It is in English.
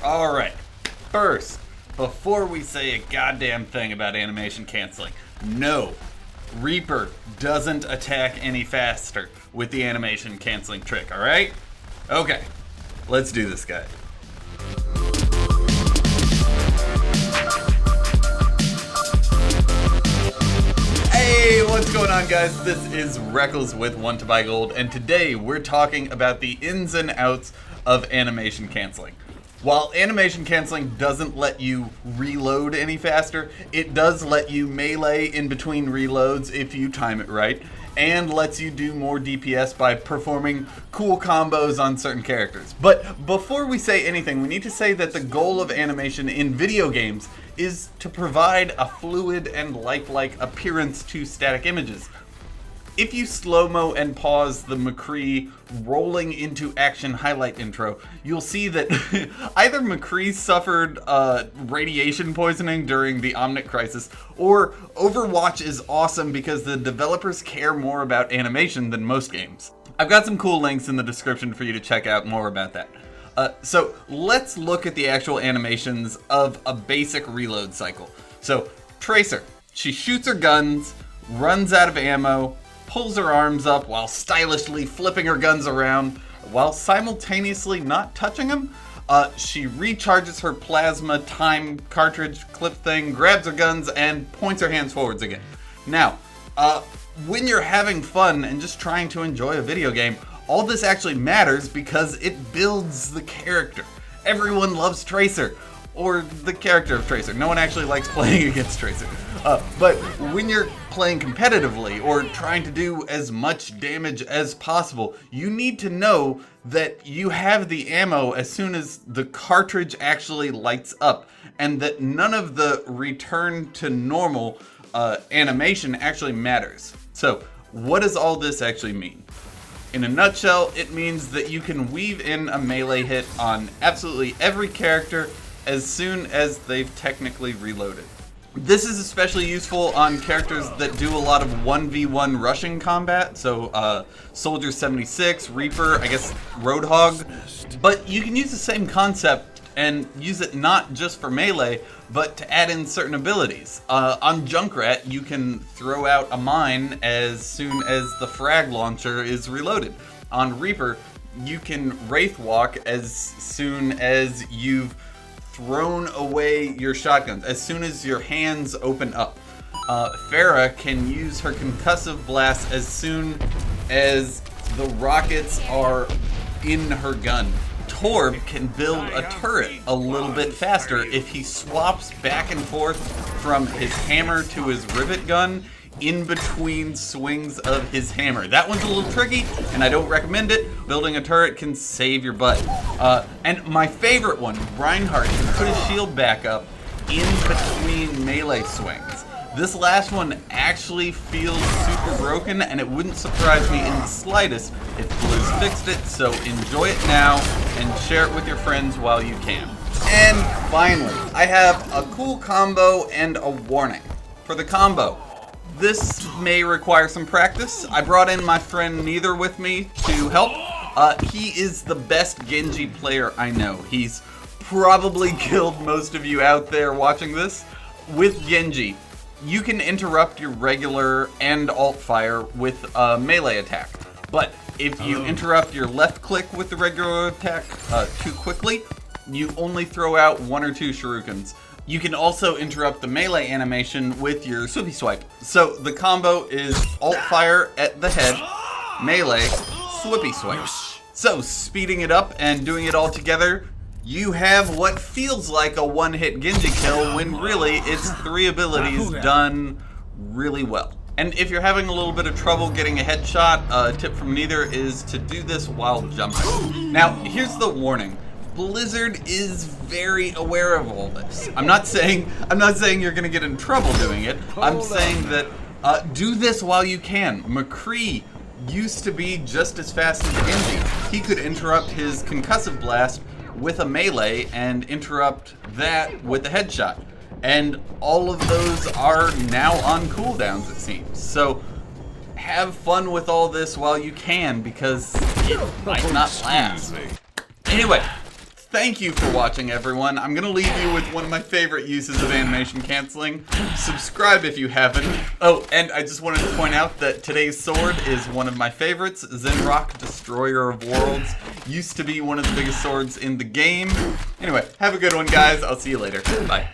Alright, first, before we say a goddamn thing about animation canceling, no, Reaper doesn't attack any faster with the animation canceling trick, alright? Okay, let's do this, guy. Hey, what's going on, guys? This is Reckles with WTBGold, and today we're talking about the ins and outs of animation canceling. While animation canceling doesn't let you reload any faster, it does let you melee in between reloads if you time it right, and lets you do more DPS by performing cool combos on certain characters. But before we say anything, we need to say that the goal of animation in video games is to provide a fluid and lifelike appearance to static images. If you slow-mo and pause the McCree rolling into action highlight intro, you'll see that either McCree suffered radiation poisoning during the Omnic Crisis, or Overwatch is awesome because the developers care more about animation than most games. I've got some cool links in the description for you to check out more about that. So let's look at the actual animations of a basic reload cycle. So Tracer, she shoots her guns, runs out of ammo, pulls her arms up while stylishly flipping her guns around while simultaneously not touching them. She recharges her plasma time cartridge clip thing, grabs her guns, and points her hands forwards again. Now, when you're having fun and just trying to enjoy a video game, all this actually matters because it builds the character. Everyone loves Tracer, or the character of Tracer. No one actually likes playing against Tracer. But when you're playing competitively or trying to do as much damage as possible, you need to know that you have the ammo as soon as the cartridge actually lights up, and that none of the return to normal animation actually matters. So, what does all this actually mean? In a nutshell, it means that you can weave in a melee hit on absolutely every character as soon as they've technically reloaded. This is especially useful on characters that do a lot of 1v1 rushing combat, so Soldier 76, Reaper, I guess Roadhog. But you can use the same concept and use it not just for melee, but to add in certain abilities. On Junkrat, you can throw out a mine as soon as the frag launcher is reloaded. On Reaper, you can Wraith Walk as soon as you've thrown away your shotguns, as soon as your hands open up. Farah can use her concussive blast as soon as the rockets are in her gun. Torb can build a turret a little bit faster if he swaps back and forth from his hammer to his rivet gun in between swings of his hammer. That one's a little tricky, and I don't recommend it. Building a turret can save your butt. And my favorite one, Reinhardt, can put his shield back up in between melee swings. This last one actually feels super broken, and it wouldn't surprise me in the slightest if Blizz fixed it, so enjoy it now and share it with your friends while you can. And finally, I have a cool combo and a warning. For the combo, this may require some practice. I brought in my friend Neither with me to help. He is the best Genji player I know. He's probably killed most of you out there watching this. With Genji, you can interrupt your regular and alt fire with a melee attack. But if you interrupt your left click with the regular attack too quickly, you only throw out 1 or 2 shurikens. You can also interrupt the melee animation with your swoopy swipe. So the combo is alt fire at the head, melee, swoopy swipe. So speeding it up and doing it all together, you have what feels like a one-hit Genji kill when really it's 3 abilities done really well. And if you're having a little bit of trouble getting a headshot, a tip from Neither is to do this while jumping. Now, here's the warning. Blizzard is very aware of all this. I'm not saying you're gonna get in trouble doing it. I'm saying that do this while you can. McCree used to be just as fast as Genji. He could interrupt his concussive blast with a melee and interrupt that with a headshot. And all of those are now on cooldowns, it seems. So have fun with all this while you can, because it might not last. Anyway, thank you for watching, everyone. I'm gonna leave you with one of my favorite uses of animation canceling. Subscribe if you haven't. Oh, and I just wanted to point out that today's sword is one of my favorites. Zenrock, Destroyer of Worlds. Used to be one of the biggest swords in the game. Anyway, have a good one, guys. I'll see you later. Bye.